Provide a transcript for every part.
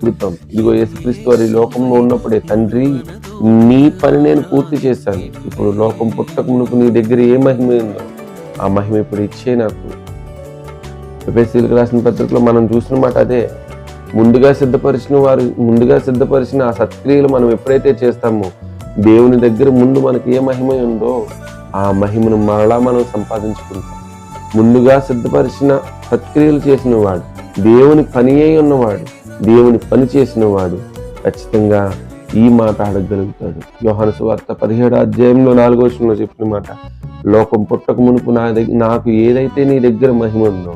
పొగుడుతాం. ఇదిగో యేసుక్రీస్తు వారు ఈ లోకంలో ఉన్నప్పుడే, తండ్రి నీ పని నేను పూర్తి చేశాను, ఇప్పుడు లోకం పుట్టక మునుపు నీ దగ్గర ఏ మహిమ ఉందో ఆ మహిమ ఇప్పుడు ఇచ్చే నాకు. ఎఫెసీయులకు రాసిన పత్రికలో మనం చూసిన మాట అదే. ముందుగా సిద్ధపరిచిన ఆ సత్క్రియలు మనం ఎప్పుడైతే చేస్తామో, దేవుని దగ్గర ముందు మనకి ఏ మహిమ ఉందో ఆ మహిమను మరలా మనం సంపాదించుకుంటాం. ముందుగా సిద్ధపరిచిన సత్క్రియలు చేసిన వాడు, దేవుని పని అయి ఉన్నవాడు, దేవుని పని చేసిన వాడు ఖచ్చితంగా ఈ మాట అడగగలుగుతాడు. యోహాను సువార్త 17వ అధ్యాయంలో 4వ వచనంలో చెప్పిన మాట, లోకం పుట్టక మునుపు నాకు ఏదైతే నీ దగ్గర మహిమ ఉందో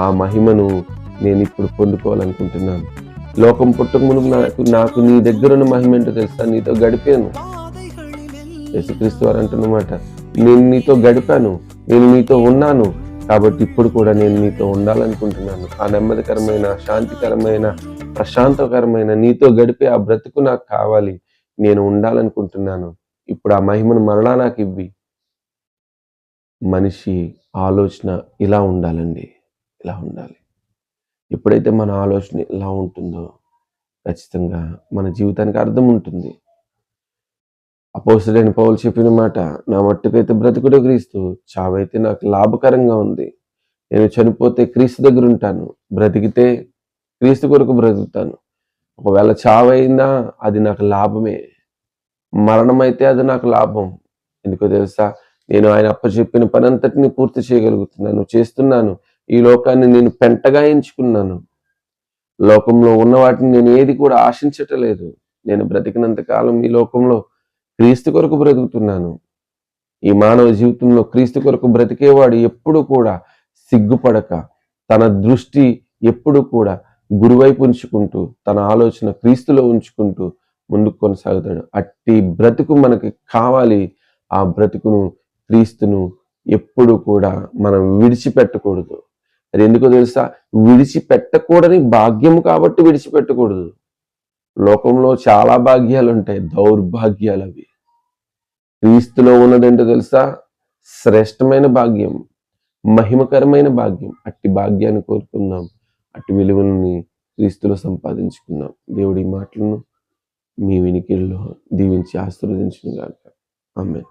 ఆ మహిమను నేను ఇప్పుడు పొందుకోవాలనుకుంటున్నాను. లోకం పుట్టక మునుపు నాకు నీ దగ్గర ఉన్న మహిమ ఏంటో తెలుసా? నీతో గడిపాను. యేసుక్రీస్తు వారు అంటున్నమాట, నేను నీతో గడిపాను, నేను నీతో ఉన్నాను, కాబట్టి ఇప్పుడు కూడా నేను నీతో ఉండాలనుకుంటున్నాను. ఆ నెమ్మదికరమైన, శాంతికరమైన, ప్రశాంతకరమైన నీతో గడిపే ఆ బ్రతుకు నాకు కావాలి. నేను ఉండాలనుకుంటున్నాను. ఇప్పుడు ఆ మహిమను మరలా నాకు ఇవ్వి. మనిషి ఆలోచన ఇలా ఉండాలండి, ఇలా ఉండాలి. ఎప్పుడైతే మన ఆలోచన ఇలా ఉంటుందో ఖచ్చితంగా మన జీవితానికి అర్థం ఉంటుంది. అపోస్తలుడైన పౌలు చెప్పిన మాట, నా మట్టుకైతే బ్రతుకుడే క్రీస్తు, చావైతే నాకు లాభకరంగా ఉంది. నేను చనిపోతే క్రీస్తు దగ్గర ఉంటాను, బ్రతికితే క్రీస్తు కొరకు బ్రతుకుతాను. ఒకవేళ చావైందా అది నాకు లాభమే, మరణం అయితే అది నాకు లాభం. ఎందుకో తెలుసా? నేను ఆయన అప్పచెప్పిన పని అంతటిని పూర్తి చేయగలుగుతున్నాను, చేస్తున్నాను. ఈ లోకాన్ని నేను పెంటగా ఎంచుకున్నాను. లోకంలో ఉన్న వాటిని నేను ఏది కూడా ఆశించటలేదు. నేను బ్రతికినంత కాలం ఈ లోకంలో క్రీస్తు కొరకు బ్రతుకుతున్నాను. ఈ మానవ జీవితంలో క్రీస్తు కొరకు బ్రతికేవాడు ఎప్పుడు కూడా సిగ్గుపడక, తన దృష్టి ఎప్పుడు కూడా గురువైపు ఉంచుకుంటూ, తన ఆలోచన క్రీస్తులో ఉంచుకుంటూ ముందుకు కొనసాగుతాడు. అట్టి బ్రతుకు మనకి కావాలి. ఆ బ్రతుకును, క్రీస్తును ఎప్పుడు కూడా మనం విడిచిపెట్టకూడదు. అది ఎందుకో తెలుసా? విడిచిపెట్టకూడని భాగ్యము కాబట్టి విడిచిపెట్టకూడదు. లోకంలో చాలా భాగ్యాలు ఉంటాయి, దౌర్భాగ్యాలు అవి. క్రీస్తులో ఉన్నదేంటో తెలుసా? శ్రేష్టమైన భాగ్యం, మహిమకరమైన భాగ్యం. అట్టి భాగ్యాన్ని కోరుకుందాం, అట్టి విలువలని క్రీస్తులో సంపాదించుకుందాం. దేవుడి మాటలను మీ వినికిడిలో దీవించి ఆశీర్వదించును గాక. ఆమేన్.